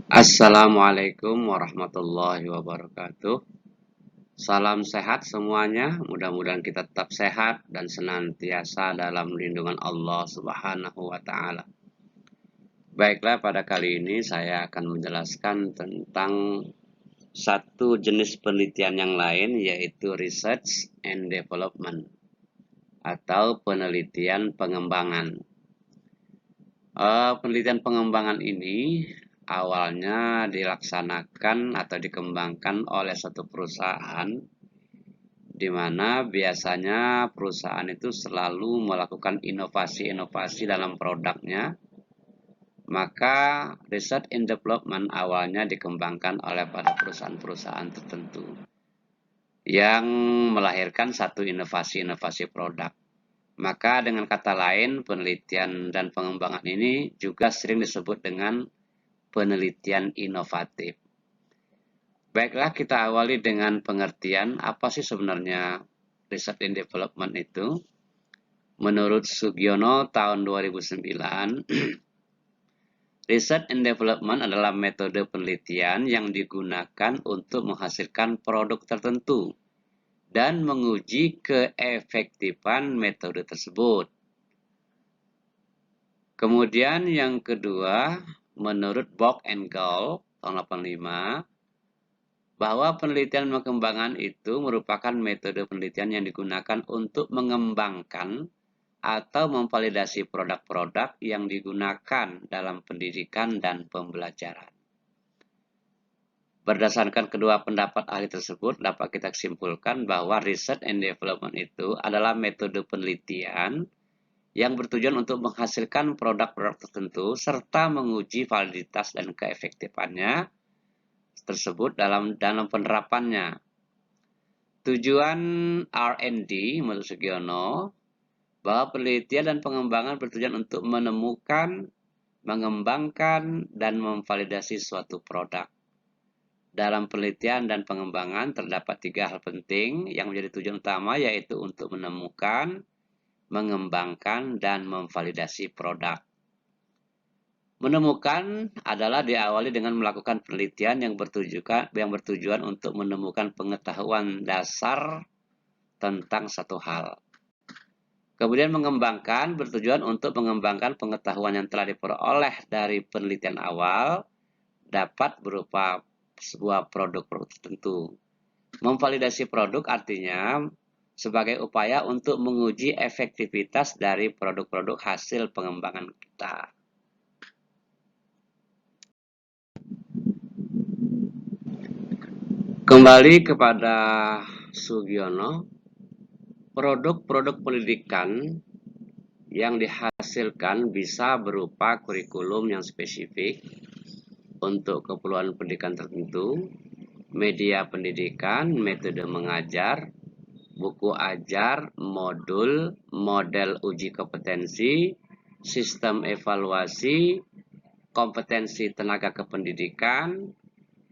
Assalamualaikum warahmatullahi wabarakatuh. Salam sehat semuanya. Mudah-mudahan kita tetap sehat dan senantiasa dalam lindungan Allah Subhanahu wa Ta'ala. Baiklah, pada kali ini saya akan menjelaskan tentang satu jenis penelitian yang lain, yaitu Research and Development atau penelitian pengembangan. Penelitian pengembangan ini awalnya dilaksanakan atau dikembangkan oleh satu perusahaan, di mana biasanya perusahaan itu selalu melakukan inovasi-inovasi dalam produknya. Maka research and development awalnya dikembangkan oleh pada perusahaan-perusahaan tertentu yang melahirkan satu inovasi-inovasi produk. Maka dengan kata lain, penelitian dan pengembangan ini juga sering disebut dengan penelitian inovatif. Baiklah, kita awali dengan pengertian apa sih sebenarnya research and development itu. Menurut Sugiono tahun 2009, research and development adalah metode penelitian yang digunakan untuk menghasilkan produk tertentu dan menguji keefektifan metode tersebut. Kemudian yang kedua, menurut Bock and Gall tahun 85, bahwa penelitian pengembangan itu merupakan metode penelitian yang digunakan untuk mengembangkan atau memvalidasi produk-produk yang digunakan dalam pendidikan dan pembelajaran. Berdasarkan kedua pendapat ahli tersebut, dapat kita simpulkan bahwa research and development itu adalah metode penelitian yang bertujuan untuk menghasilkan produk-produk tertentu serta menguji validitas dan keefektifannya tersebut dalam penerapannya. Tujuan R&D menurut Sugiono bahwa penelitian dan pengembangan bertujuan untuk menemukan, mengembangkan, dan memvalidasi suatu produk. Dalam penelitian dan pengembangan terdapat 3 hal penting yang menjadi tujuan utama, yaitu untuk menemukan, mengembangkan, dan memvalidasi produk. Menemukan adalah diawali dengan melakukan penelitian yang bertujuan untuk menemukan pengetahuan dasar tentang satu hal. Kemudian mengembangkan bertujuan untuk mengembangkan pengetahuan yang telah diperoleh dari penelitian awal dapat berupa sebuah produk-produk tertentu. Memvalidasi produk artinya sebagai upaya untuk menguji efektivitas dari produk-produk hasil pengembangan kita. Kembali kepada Sugiono, produk-produk pendidikan yang dihasilkan bisa berupa kurikulum yang spesifik untuk keperluan pendidikan tertentu, media pendidikan, metode mengajar, buku ajar, modul, model uji kompetensi, sistem evaluasi, kompetensi tenaga kependidikan,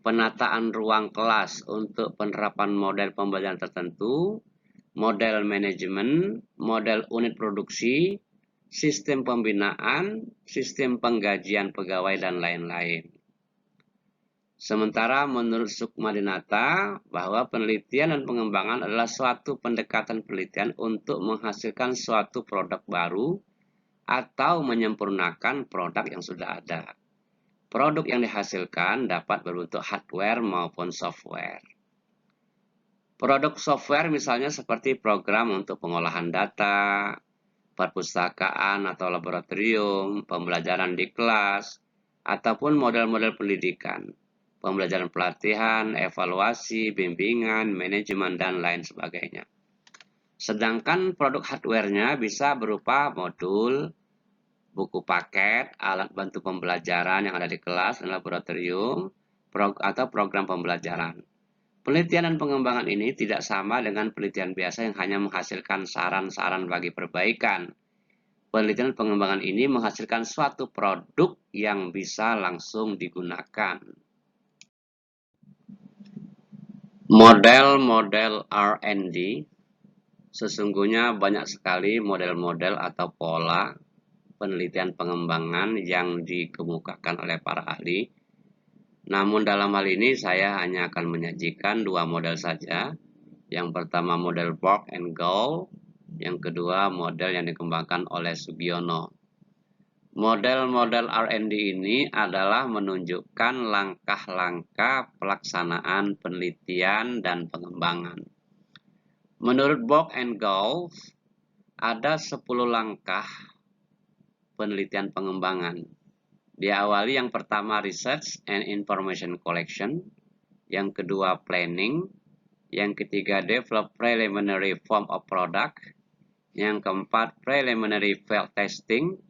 penataan ruang kelas untuk penerapan model pembelajaran tertentu, model manajemen, model unit produksi, sistem pembinaan, sistem penggajian pegawai, dan lain-lain. Sementara menurut Sukmadinata, bahwa penelitian dan pengembangan adalah suatu pendekatan penelitian untuk menghasilkan suatu produk baru atau menyempurnakan produk yang sudah ada. Produk yang dihasilkan dapat berbentuk hardware maupun software. Produk software misalnya seperti program untuk pengolahan data, perpustakaan atau laboratorium, pembelajaran di kelas, ataupun model-model pendidikan, pembelajaran pelatihan, evaluasi, bimbingan, manajemen, dan lain sebagainya. Sedangkan produk hardware-nya bisa berupa modul, buku paket, alat bantu pembelajaran yang ada di kelas dan laboratorium, atau program pembelajaran. Penelitian dan pengembangan ini tidak sama dengan penelitian biasa yang hanya menghasilkan saran-saran bagi perbaikan. Penelitian dan pengembangan ini menghasilkan suatu produk yang bisa langsung digunakan. Model-model R&D, sesungguhnya banyak sekali model-model atau pola penelitian pengembangan yang dikemukakan oleh para ahli. Namun dalam hal ini saya hanya akan menyajikan dua model saja. Yang pertama model Borg and Gall, yang kedua model yang dikembangkan oleh Sugiono. Model-model R&D ini adalah menunjukkan langkah-langkah pelaksanaan penelitian dan pengembangan. Menurut Borg and Gall, ada 10 langkah penelitian pengembangan. Diawali yang pertama research and information collection, yang kedua planning, yang ketiga develop preliminary form of product, yang keempat preliminary field testing,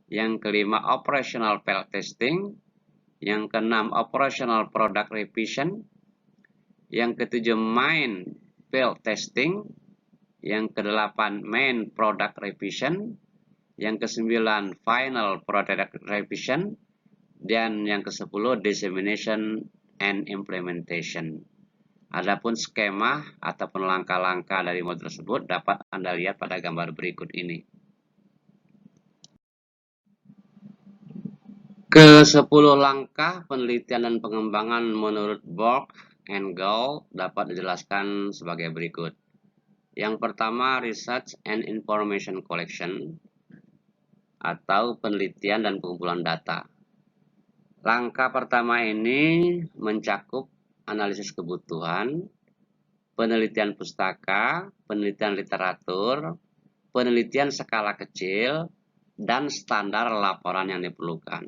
yang kelima operational field testing, yang keenam operational product revision, yang ketujuh main field testing, yang kedelapan main product revision, yang kesembilan final product revision, dan yang ke-10 dissemination and implementation. Adapun skema ataupun langkah-langkah dari model tersebut dapat Anda lihat pada gambar berikut ini. Ke-10 langkah penelitian dan pengembangan menurut Borg and Gall dapat dijelaskan sebagai berikut. Yang pertama, research and information collection atau penelitian dan pengumpulan data. Langkah pertama ini mencakup analisis kebutuhan, penelitian pustaka, penelitian literatur, penelitian skala kecil, dan standar laporan yang diperlukan.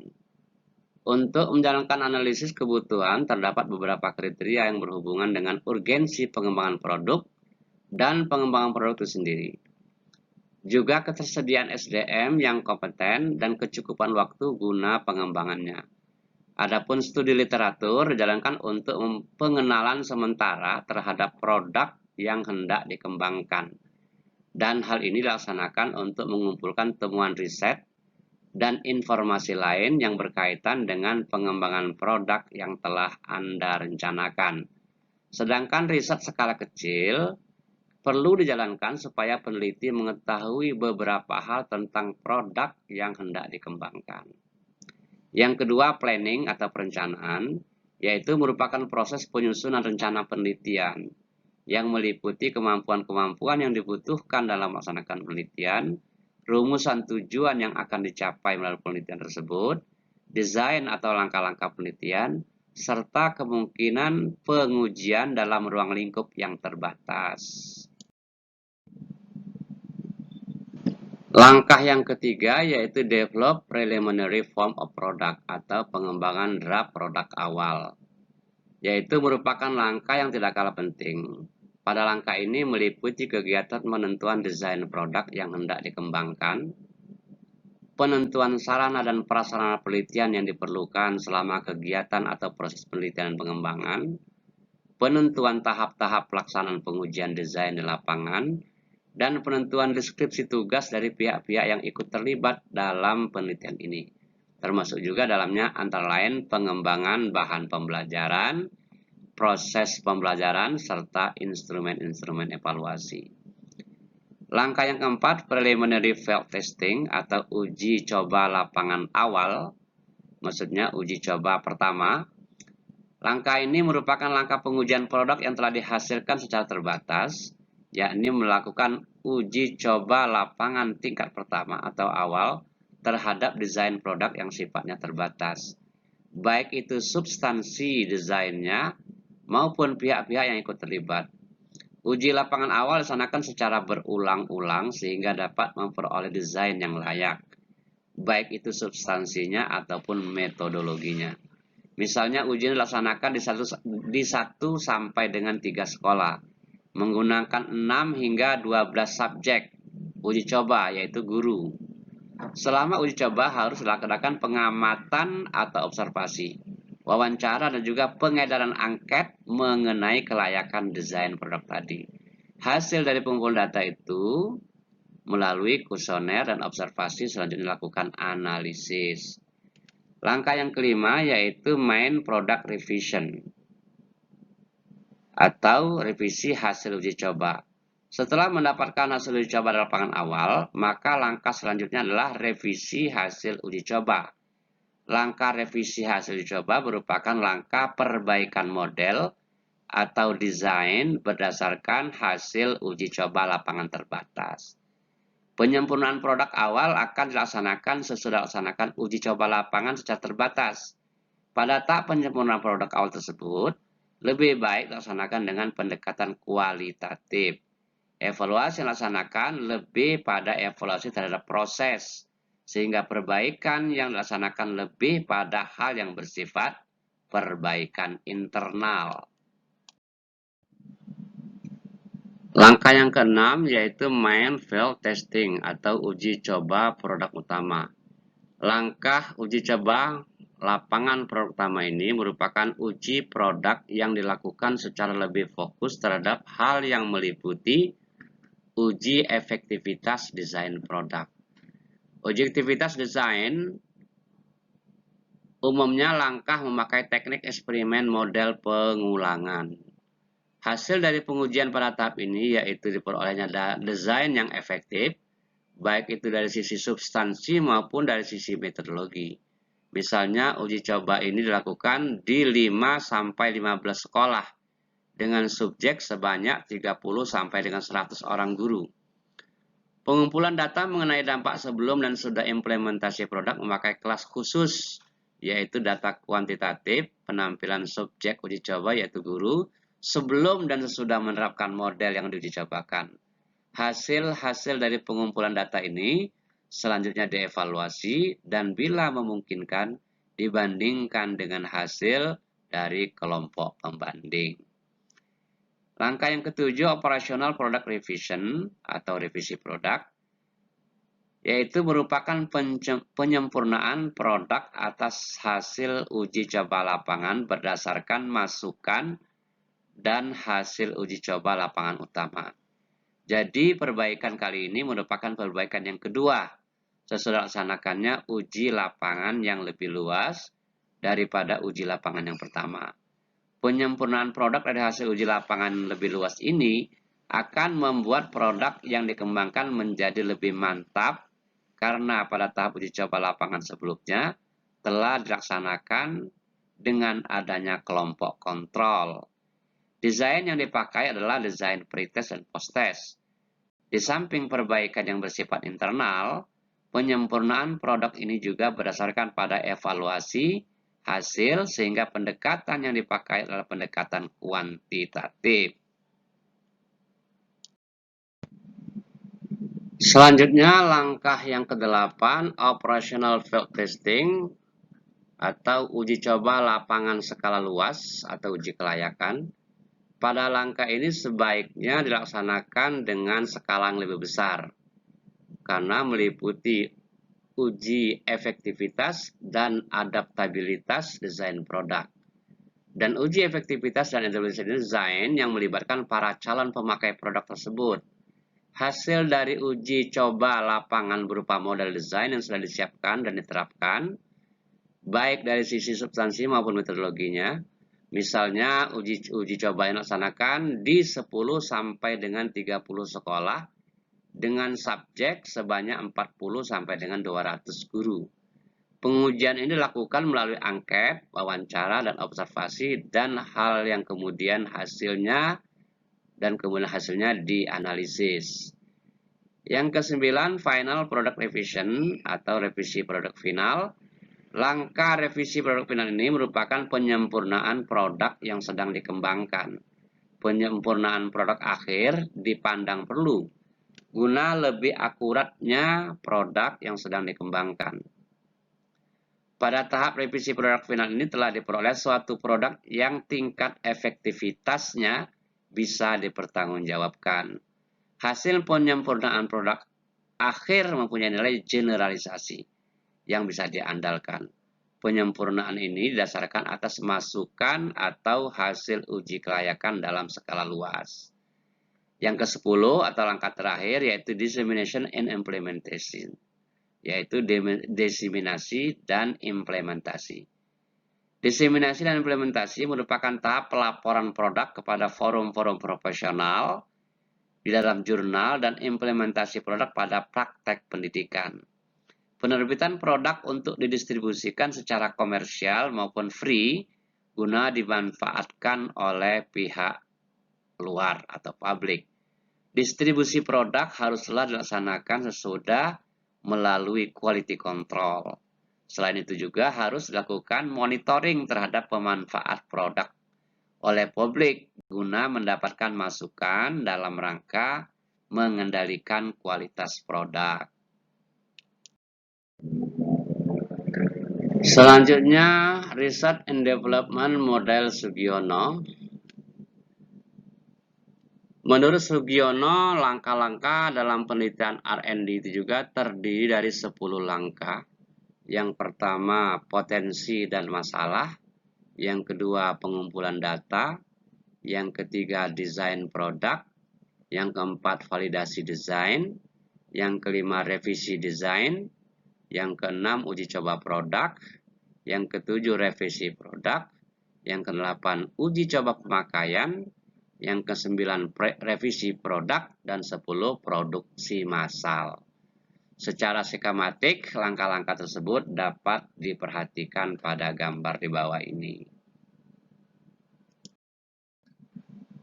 Untuk menjalankan analisis kebutuhan, terdapat beberapa kriteria yang berhubungan dengan urgensi pengembangan produk dan pengembangan produk itu sendiri. Juga ketersediaan SDM yang kompeten dan kecukupan waktu guna pengembangannya. Adapun studi literatur dijalankan untuk pengenalan sementara terhadap produk yang hendak dikembangkan. Dan hal ini dilaksanakan untuk mengumpulkan temuan riset dan informasi lain yang berkaitan dengan pengembangan produk yang telah Anda rencanakan. Sedangkan riset skala kecil perlu dijalankan supaya peneliti mengetahui beberapa hal tentang produk yang hendak dikembangkan. Yang kedua, planning atau perencanaan, yaitu merupakan proses penyusunan rencana penelitian yang meliputi kemampuan-kemampuan yang dibutuhkan dalam melaksanakan penelitian, rumusan tujuan yang akan dicapai melalui penelitian tersebut, desain atau langkah-langkah penelitian, serta kemungkinan pengujian dalam ruang lingkup yang terbatas. Langkah yang ketiga yaitu develop preliminary form of product atau pengembangan draft produk awal, yaitu merupakan langkah yang tidak kalah penting. Pada langkah ini meliputi kegiatan penentuan desain produk yang hendak dikembangkan, penentuan sarana dan prasarana penelitian yang diperlukan selama kegiatan atau proses penelitian dan pengembangan, penentuan tahap-tahap pelaksanaan pengujian desain di lapangan, dan penentuan deskripsi tugas dari pihak-pihak yang ikut terlibat dalam penelitian ini. Termasuk juga dalamnya antara lain pengembangan bahan pembelajaran, proses pembelajaran, serta instrumen-instrumen evaluasi. Langkah yang keempat, preliminary field testing atau uji coba lapangan awal, maksudnya uji coba pertama. Langkah ini merupakan langkah pengujian produk yang telah dihasilkan secara terbatas, yakni melakukan uji coba lapangan tingkat pertama atau awal terhadap desain produk yang sifatnya terbatas, baik itu substansi desainnya maupun pihak-pihak yang ikut terlibat. Uji lapangan awal dilaksanakan secara berulang-ulang sehingga dapat memperoleh desain yang layak, baik itu substansinya ataupun metodologinya. Misalnya ujian dilaksanakan di 1 sampai dengan 3 sekolah, menggunakan 6 hingga 12 subjek uji coba, yaitu guru. Selama uji coba harus dilaksanakan pengamatan atau observasi, wawancara, dan juga pengedaran angket mengenai kelayakan desain produk tadi. Hasil dari pengumpulan data itu melalui kuesioner dan observasi selanjutnya dilakukan analisis. Langkah yang kelima yaitu main product revision atau revisi hasil uji coba. Setelah mendapatkan hasil uji coba di lapangan awal, maka langkah selanjutnya adalah revisi hasil uji coba. Langkah revisi hasil uji coba merupakan langkah perbaikan model atau desain berdasarkan hasil uji coba lapangan terbatas. Penyempurnaan produk awal akan dilaksanakan sesudah dilaksanakan uji coba lapangan secara terbatas. Pada tahap penyempurnaan produk awal tersebut, lebih baik dilaksanakan dengan pendekatan kualitatif. Evaluasi yang dilaksanakan lebih pada evaluasi terhadap proses, sehingga perbaikan yang dilaksanakan lebih pada hal yang bersifat perbaikan internal. Langkah yang keenam yaitu main field testing atau uji coba produk utama. Langkah uji coba lapangan produk utama ini merupakan uji produk yang dilakukan secara lebih fokus terhadap hal yang meliputi uji efektivitas desain produk. Objektivitas desain umumnya langkah memakai teknik eksperimen model pengulangan. Hasil dari pengujian pada tahap ini yaitu diperolehnya desain yang efektif, baik itu dari sisi substansi maupun dari sisi metodologi. Misalnya, uji coba ini dilakukan di 5-15 sekolah dengan subjek sebanyak 30 dengan 100 orang guru. Pengumpulan data mengenai dampak sebelum dan sudah implementasi produk memakai kelas khusus, yaitu data kuantitatif, penampilan subjek uji coba yaitu guru, sebelum dan sesudah menerapkan model yang diuji cobakan. Hasil-hasil dari pengumpulan data ini selanjutnya dievaluasi dan bila memungkinkan dibandingkan dengan hasil dari kelompok pembanding. Langkah yang ketujuh, operational product revision atau revisi produk, yaitu merupakan penyempurnaan produk atas hasil uji coba lapangan berdasarkan masukan dan hasil uji coba lapangan utama. Jadi perbaikan kali ini merupakan perbaikan yang kedua sesudah dilaksanakannya uji lapangan yang lebih luas daripada uji lapangan yang pertama. Penyempurnaan produk dari hasil uji lapangan lebih luas ini akan membuat produk yang dikembangkan menjadi lebih mantap karena pada tahap uji coba lapangan sebelumnya telah dilaksanakan dengan adanya kelompok kontrol. Desain yang dipakai adalah desain pretest dan posttest. Di samping perbaikan yang bersifat internal, penyempurnaan produk ini juga berdasarkan pada evaluasi hasil sehingga pendekatan yang dipakai adalah pendekatan kuantitatif. Selanjutnya, langkah yang ke-8, operational field testing atau uji coba lapangan skala luas atau uji kelayakan. Pada langkah ini sebaiknya dilaksanakan dengan skala yang lebih besar karena meliputi uji efektivitas dan adaptabilitas desain produk. Dan uji efektivitas dan adaptabilitas desain yang melibatkan para calon pemakai produk tersebut. Hasil dari uji coba lapangan berupa model desain yang sudah disiapkan dan diterapkan, baik dari sisi substansi maupun metodologinya. Misalnya uji coba yang dilaksanakan di 10 sampai dengan 30 sekolah dengan subjek sebanyak 40 sampai dengan 200 guru. Pengujian ini dilakukan melalui angket, wawancara, dan observasi, dan hal yang kemudian hasilnya dianalisis. Yang ke-9, final product revision atau revisi produk final. Langkah revisi produk final ini merupakan penyempurnaan produk yang sedang dikembangkan. Penyempurnaan produk akhir dipandang perlu guna lebih akuratnya produk yang sedang dikembangkan. Pada tahap revisi produk final ini telah diperoleh suatu produk yang tingkat efektivitasnya bisa dipertanggungjawabkan. Hasil penyempurnaan produk akhir mempunyai nilai generalisasi yang bisa diandalkan. Penyempurnaan ini didasarkan atas masukan atau hasil uji kelayakan dalam skala luas. Yang ke-10 atau langkah terakhir yaitu dissemination and implementation, yaitu diseminasi dan implementasi. Diseminasi dan implementasi merupakan tahap pelaporan produk kepada forum-forum profesional di dalam jurnal dan implementasi produk pada praktek pendidikan. Penerbitan produk untuk didistribusikan secara komersial maupun free guna dimanfaatkan oleh pihak luar atau publik. Distribusi produk haruslah dilaksanakan sesudah melalui quality control. Selain itu juga harus dilakukan monitoring terhadap pemanfaat produk oleh publik guna mendapatkan masukan dalam rangka mengendalikan kualitas produk. Selanjutnya, Research and Development Model Sugiono. Menurut Sugiono, langkah-langkah dalam penelitian R&D itu juga terdiri dari 10 langkah. Yang pertama, potensi dan masalah. Yang kedua, pengumpulan data. Yang ketiga, desain produk. Yang keempat, validasi desain. Yang kelima, revisi desain. Yang keenam, uji coba produk. Yang ketujuh, revisi produk. Yang kedelapan, uji coba pemakaian. Yang kesembilan, revisi produk. Dan 10, produksi massal. Secara skematik, langkah-langkah tersebut dapat diperhatikan pada gambar di bawah ini.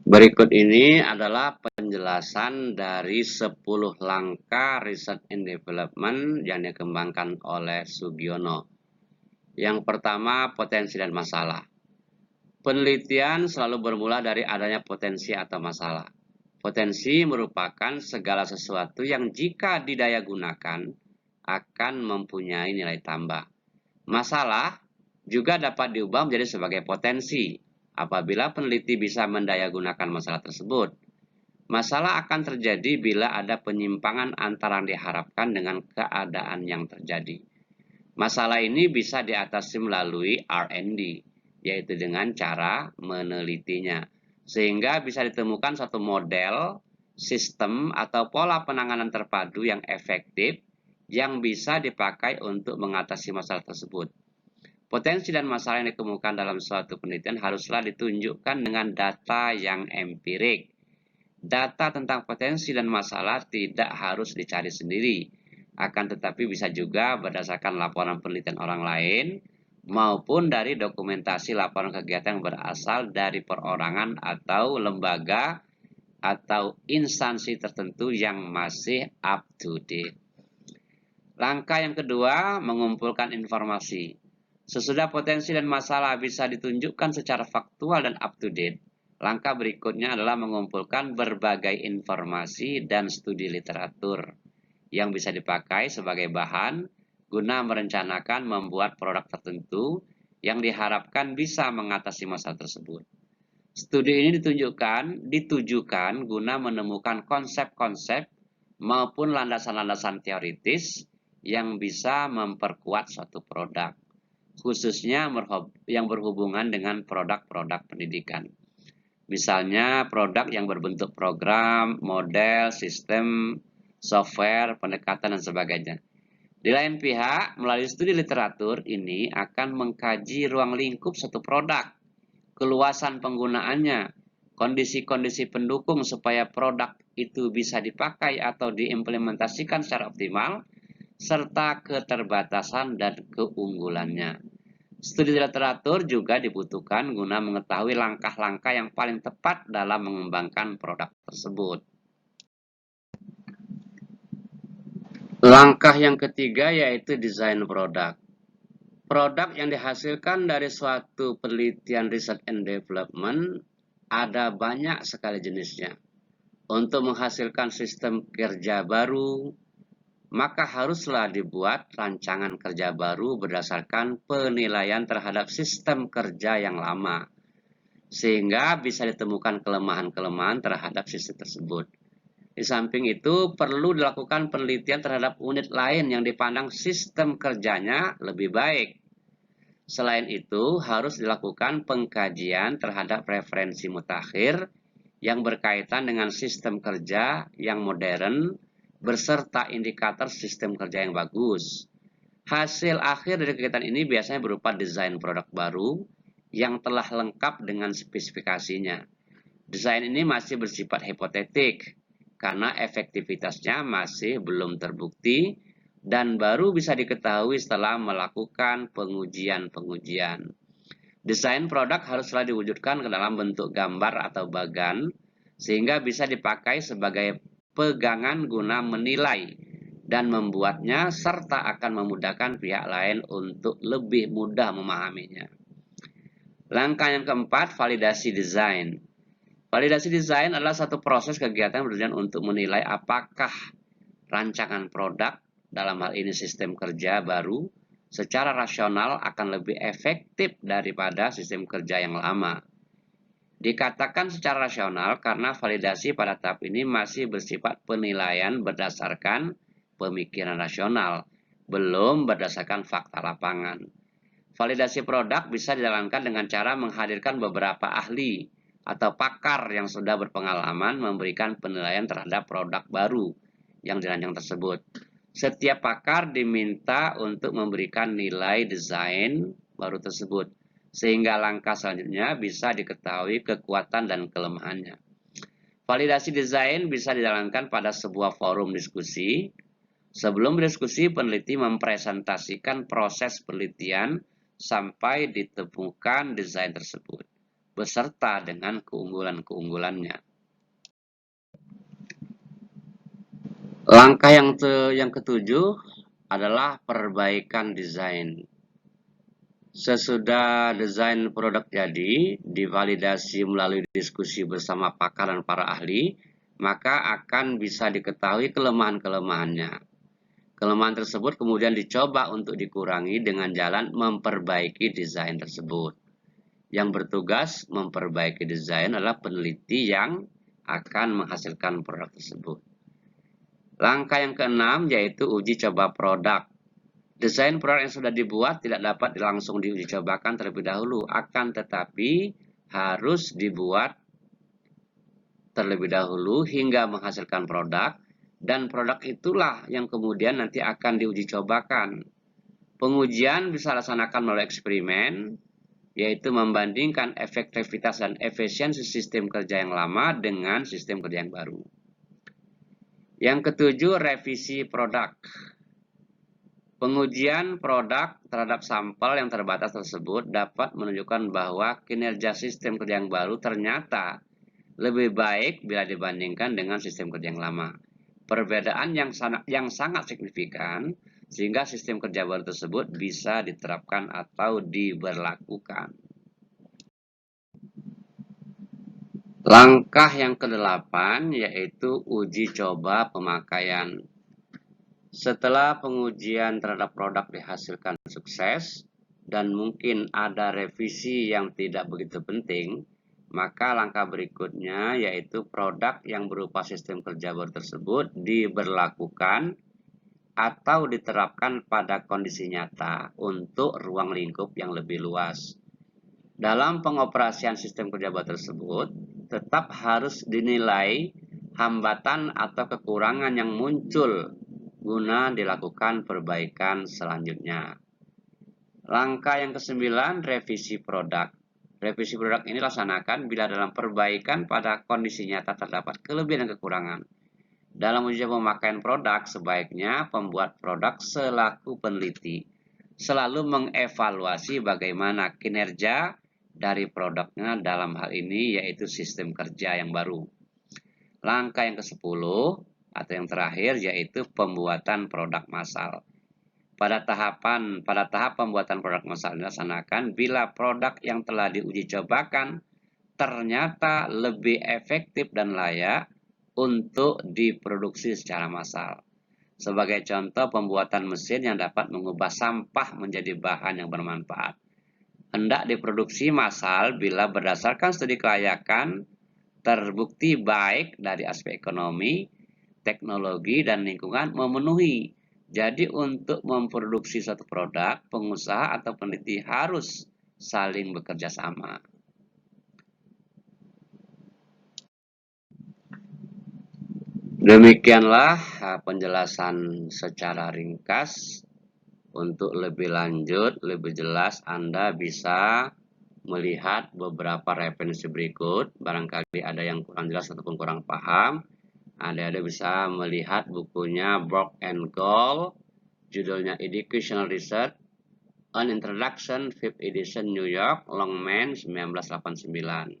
Berikut ini adalah penjelasan dari 10 langkah Research and Development yang dikembangkan oleh Sugiono. Yang pertama, potensi dan masalah. Penelitian selalu bermula dari adanya potensi atau masalah. Potensi merupakan segala sesuatu yang jika didaya gunakan akan mempunyai nilai tambah. Masalah juga dapat diubah menjadi sebagai potensi apabila peneliti bisa mendaya gunakan masalah tersebut. Masalah akan terjadi bila ada penyimpangan antara yang diharapkan dengan keadaan yang terjadi. Masalah ini bisa diatasi melalui R&D, yaitu dengan cara menelitinya. Sehingga bisa ditemukan suatu model, sistem, atau pola penanganan terpadu yang efektif yang bisa dipakai untuk mengatasi masalah tersebut. Potensi dan masalah yang ditemukan dalam suatu penelitian haruslah ditunjukkan dengan data yang empirik. Data tentang potensi dan masalah tidak harus dicari sendiri, akan tetapi bisa juga berdasarkan laporan penelitian orang lain maupun dari dokumentasi laporan kegiatan yang berasal dari perorangan atau lembaga atau instansi tertentu yang masih up to date. Langkah yang kedua, mengumpulkan informasi. Sesudah potensi dan masalah bisa ditunjukkan secara faktual dan up to date, langkah berikutnya adalah mengumpulkan berbagai informasi dan studi literatur yang bisa dipakai sebagai bahan guna merencanakan membuat produk tertentu yang diharapkan bisa mengatasi masalah tersebut. Studi ini ditujukan guna menemukan konsep-konsep maupun landasan-landasan teoritis yang bisa memperkuat suatu produk, khususnya yang berhubungan dengan produk-produk pendidikan. Misalnya produk yang berbentuk program, model, sistem, software, pendekatan, dan sebagainya. Di lain pihak, melalui studi literatur ini akan mengkaji ruang lingkup suatu produk, keluasan penggunaannya, kondisi-kondisi pendukung supaya produk itu bisa dipakai atau diimplementasikan secara optimal, serta keterbatasan dan keunggulannya. Studi literatur juga dibutuhkan guna mengetahui langkah-langkah yang paling tepat dalam mengembangkan produk tersebut. Langkah yang ketiga yaitu desain produk. Produk yang dihasilkan dari suatu penelitian research and development ada banyak sekali jenisnya. Untuk menghasilkan sistem kerja baru, maka haruslah dibuat rancangan kerja baru berdasarkan penilaian terhadap sistem kerja yang lama, sehingga bisa ditemukan kelemahan-kelemahan terhadap sistem tersebut. Di samping itu, perlu dilakukan penelitian terhadap unit lain yang dipandang sistem kerjanya lebih baik. Selain itu, harus dilakukan pengkajian terhadap referensi mutakhir yang berkaitan dengan sistem kerja yang modern, berserta indikator sistem kerja yang bagus. Hasil akhir dari kegiatan ini biasanya berupa desain produk baru yang telah lengkap dengan spesifikasinya. Desain ini masih bersifat hipotetik, karena efektivitasnya masih belum terbukti dan baru bisa diketahui setelah melakukan pengujian-pengujian. Desain produk haruslah diwujudkan ke dalam bentuk gambar atau bagan, sehingga bisa dipakai sebagai pegangan guna menilai dan membuatnya, serta akan memudahkan pihak lain untuk lebih mudah memahaminya. Langkah yang keempat, validasi desain. Validasi desain adalah satu proses kegiatan bertujuan untuk menilai apakah rancangan produk, dalam hal ini sistem kerja baru, secara rasional akan lebih efektif daripada sistem kerja yang lama. Dikatakan secara rasional karena validasi pada tahap ini masih bersifat penilaian berdasarkan pemikiran rasional, belum berdasarkan fakta lapangan. Validasi produk bisa dijalankan dengan cara menghadirkan beberapa ahli atau pakar yang sudah berpengalaman memberikan penilaian terhadap produk baru yang dirancang tersebut. Setiap pakar diminta untuk memberikan nilai desain baru tersebut, sehingga langkah selanjutnya bisa diketahui kekuatan dan kelemahannya. Validasi desain bisa dijalankan pada sebuah forum diskusi. Sebelum berdiskusi, peneliti mempresentasikan proses penelitian sampai ditemukan desain tersebut, beserta dengan keunggulan-keunggulannya. Langkah yang ketujuh adalah perbaikan desain. Sesudah desain produk jadi, divalidasi melalui diskusi bersama pakar dan para ahli, maka akan bisa diketahui kelemahan-kelemahannya. Kelemahan tersebut kemudian dicoba untuk dikurangi dengan jalan memperbaiki desain tersebut. Yang bertugas memperbaiki desain adalah peneliti yang akan menghasilkan produk tersebut. Langkah yang keenam yaitu uji coba produk. Desain produk yang sudah dibuat tidak dapat langsung diuji cobakan terlebih dahulu, akan tetapi harus dibuat terlebih dahulu hingga menghasilkan produk, dan produk itulah yang kemudian nanti akan diuji cobakan. Pengujian bisa dilaksanakan melalui eksperimen, yaitu membandingkan efektivitas dan efisiensi sistem kerja yang lama dengan sistem kerja yang baru. Yang ketujuh, revisi produk. Pengujian produk terhadap sampel yang terbatas tersebut dapat menunjukkan bahwa kinerja sistem kerja yang baru ternyata lebih baik bila dibandingkan dengan sistem kerja yang lama. Perbedaan yang sangat signifikan sehingga sistem kerja baru tersebut bisa diterapkan atau diberlakukan. Langkah yang kedelapan yaitu uji coba pemakaian. Setelah pengujian terhadap produk dihasilkan sukses dan mungkin ada revisi yang tidak begitu penting, maka langkah berikutnya yaitu produk yang berupa sistem kerja baru tersebut diberlakukan atau diterapkan pada kondisi nyata untuk ruang lingkup yang lebih luas. Dalam pengoperasian sistem kerja baru tersebut, tetap harus dinilai hambatan atau kekurangan yang muncul guna dilakukan perbaikan selanjutnya. Langkah yang kesembilan, revisi produk. Revisi produk ini dilaksanakan bila dalam perbaikan pada kondisi nyata terdapat kelebihan dan kekurangan. Dalam uji pemakaian produk, sebaiknya pembuat produk selaku peneliti selalu mengevaluasi bagaimana kinerja dari produknya, dalam hal ini yaitu sistem kerja yang baru. Langkah yang ke-10 atau yang terakhir yaitu pembuatan produk massal. Pada tahap pembuatan produk massal dilaksanakan bila produk yang telah diuji cobakan ternyata lebih efektif dan layak untuk diproduksi secara massal. Sebagai contoh, pembuatan mesin yang dapat mengubah sampah menjadi bahan yang bermanfaat hendak diproduksi massal bila berdasarkan studi kelayakan terbukti baik dari aspek ekonomi, teknologi, dan lingkungan memenuhi. Jadi untuk memproduksi suatu produk, pengusaha atau peneliti harus saling bekerja sama. Demikianlah penjelasan secara ringkas. Untuk lebih lanjut, lebih jelas, Anda bisa melihat beberapa referensi berikut. Barangkali ada yang kurang jelas ataupun kurang paham, Anda bisa melihat bukunya Borg and Gold judulnya Educational Research, An Introduction, 5th edition, New York, Longman 1989.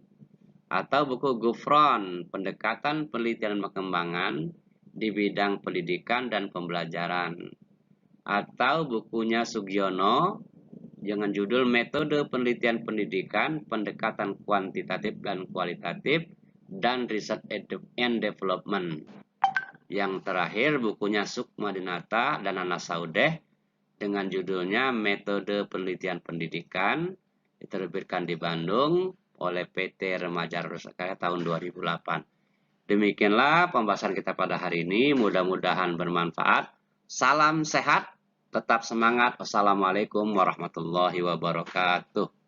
Atau buku Gufron, Pendekatan Penelitian dan Pengembangan di Bidang Pendidikan dan Pembelajaran. Atau bukunya Sugiono dengan judul Metode Penelitian Pendidikan, Pendekatan Kuantitatif dan Kualitatif, dan Research and Development. Yang terakhir bukunya Sukma Dinata dan Nana Saudeh dengan judulnya Metode Penelitian Pendidikan, diterbitkan di Bandung oleh PT Remaja Karya tahun 2008. Demikianlah pembahasan kita pada hari ini, mudah-mudahan bermanfaat. Salam sehat, tetap semangat. Wassalamualaikum warahmatullahi wabarakatuh.